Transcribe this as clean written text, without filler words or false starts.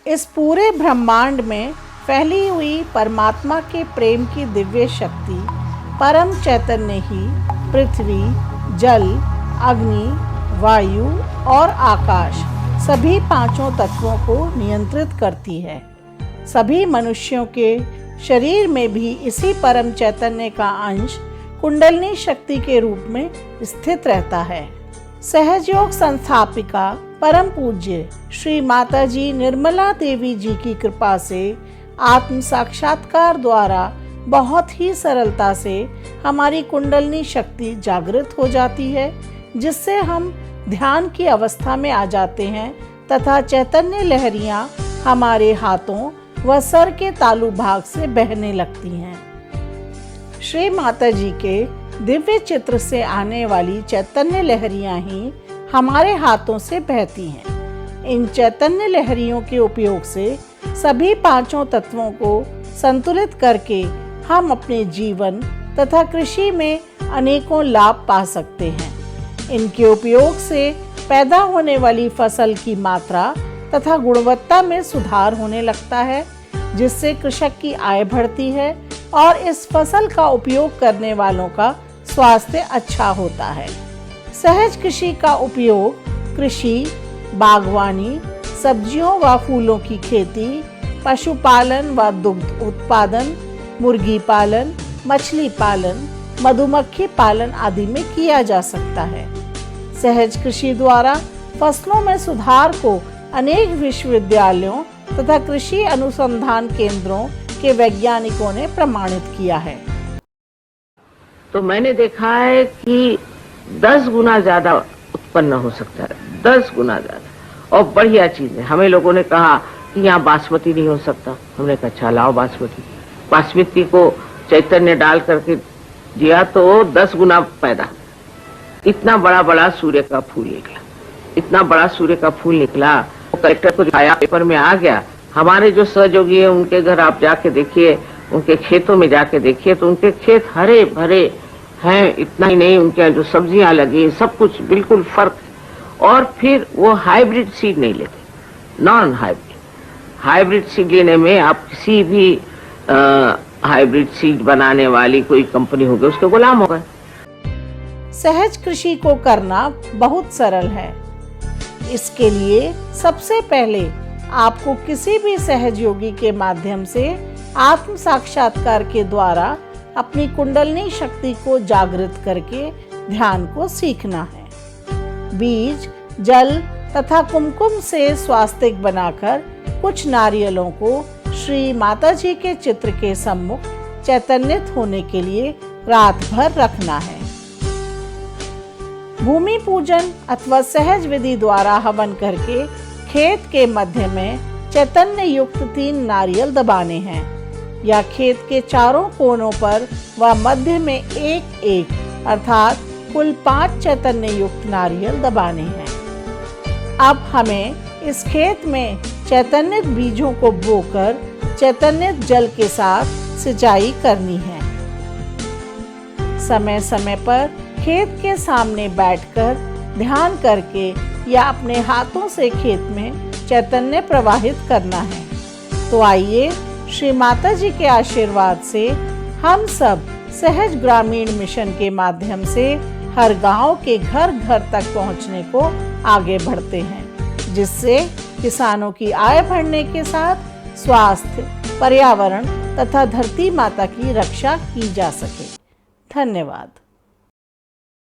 इस पूरे ब्रह्मांड में फैली हुई परमात्मा के प्रेम की दिव्य शक्ति परम चैतन्य ही पृथ्वी, जल, अग्नि, वायु और आकाश सभी पांचों तत्वों को नियंत्रित करती है। सभी मनुष्यों के शरीर में भी इसी परम चैतन्य का अंश कुंडलिनी शक्ति के रूप में स्थित रहता है। सहजयोग संस्थापिका परम पूज्य श्री माताजी निर्मला देवी जी की कृपा से आत्म साक्षात्कार द्वारा बहुत ही सरलता से हमारी कुंडलिनी शक्ति जागृत हो जाती है, जिससे हम ध्यान की अवस्था में आ जाते हैं तथा चैतन्य लहरियां हमारे हाथों व सर के तालु भाग से बहने लगती हैं। श्री माता जी के दिव्य चित्र से आने वाली चैतन्य लहरियां ही हमारे हाथों से बहती हैं। इन चैतन्य लहरियों के उपयोग से सभी पांचों तत्वों को संतुलित करके हम अपने जीवन तथा कृषि में अनेकों लाभ पा सकते हैं। इनके उपयोग से पैदा होने वाली फसल की मात्रा तथा गुणवत्ता में सुधार होने लगता है, जिससे कृषक की आय बढ़ती है और इस फसल का उपयोग करने वालों का स्वास्थ्य अच्छा होता है। सहज कृषि का उपयोग कृषि, बागवानी, सब्जियों व फूलों की खेती, पशुपालन व दुग्ध उत्पादन, मुर्गी पालन, मछली पालन, मधुमक्खी पालन आदि में किया जा सकता है। सहज कृषि द्वारा फसलों में सुधार को अनेक विश्वविद्यालयों तथा कृषि अनुसंधान केंद्रों के वैज्ञानिकों ने प्रमाणित किया है। तो मैंने देखा है कि 10 गुना ज्यादा उत्पन्न हो सकता है, 10 गुना ज्यादा। और बढ़िया चीज है। हमें लोगों ने कहा कि यहाँ बासमती नहीं हो सकता। हमने कहा अच्छा लाओ बासमती को चैतन्य डाल करके दिया तो 10 गुना पैदा। इतना बड़ा बड़ा सूर्य का फूल निकला, इतना बड़ा सूर्य का फूल निकला। वो कलेक्टर को दिखाया, पेपर में आ गया। हमारे जो सहयोगी है उनके घर आप जाके देखिए, उनके खेतों में जाके देखिए तो उनके खेत हरे भरे हैं। इतना ही नहीं, उनके जो सब्जियां लगी सब कुछ बिल्कुल फर्क। और फिर वो हाइब्रिड सीड नहीं लेते, नॉन हाइब्रिड। हाइब्रिड सीड लेने में आप किसी भी हाइब्रिड सीड बनाने वाली कोई कंपनी होगी उसके गुलाम हो गए। सहज कृषि को करना बहुत सरल है। इसके लिए सबसे पहले आपको किसी भी सहयोगी के माध्यम से आत्म साक्षात्कार के द्वारा अपनी कुंडलिनी शक्ति को जागृत करके ध्यान को सीखना है। बीज, जल तथा कुमकुम से स्वास्तिक बनाकर कुछ नारियलों को श्री माता जी के चित्र के सम्मुख चैतन्यित होने के लिए रात भर रखना है। भूमि पूजन अथवा सहज विधि द्वारा हवन करके खेत के मध्य में चैतन्य युक्त 3 नारियल दबाने हैं, या खेत के चारों कोनों पर व मध्य में एक अर्थात कुल 5 चैतन्य युक्त नारियल दबाने हैं। अब हमें इस खेत में चैतन्यित बीजों को बोकर चैतन्यित जल के साथ सिंचाई करनी है। समय समय पर खेत के सामने बैठकर ध्यान करके या अपने हाथों से खेत में चैतन्य प्रवाहित करना है। तो आइए श्री माता जी के आशीर्वाद से हम सब सहज ग्रामीण मिशन के माध्यम से हर गांव के घर घर तक पहुंचने को आगे बढ़ते हैं, जिससे किसानों की आय बढ़ने के साथ स्वास्थ्य, पर्यावरण तथा धरती माता की रक्षा की जा सके। धन्यवाद।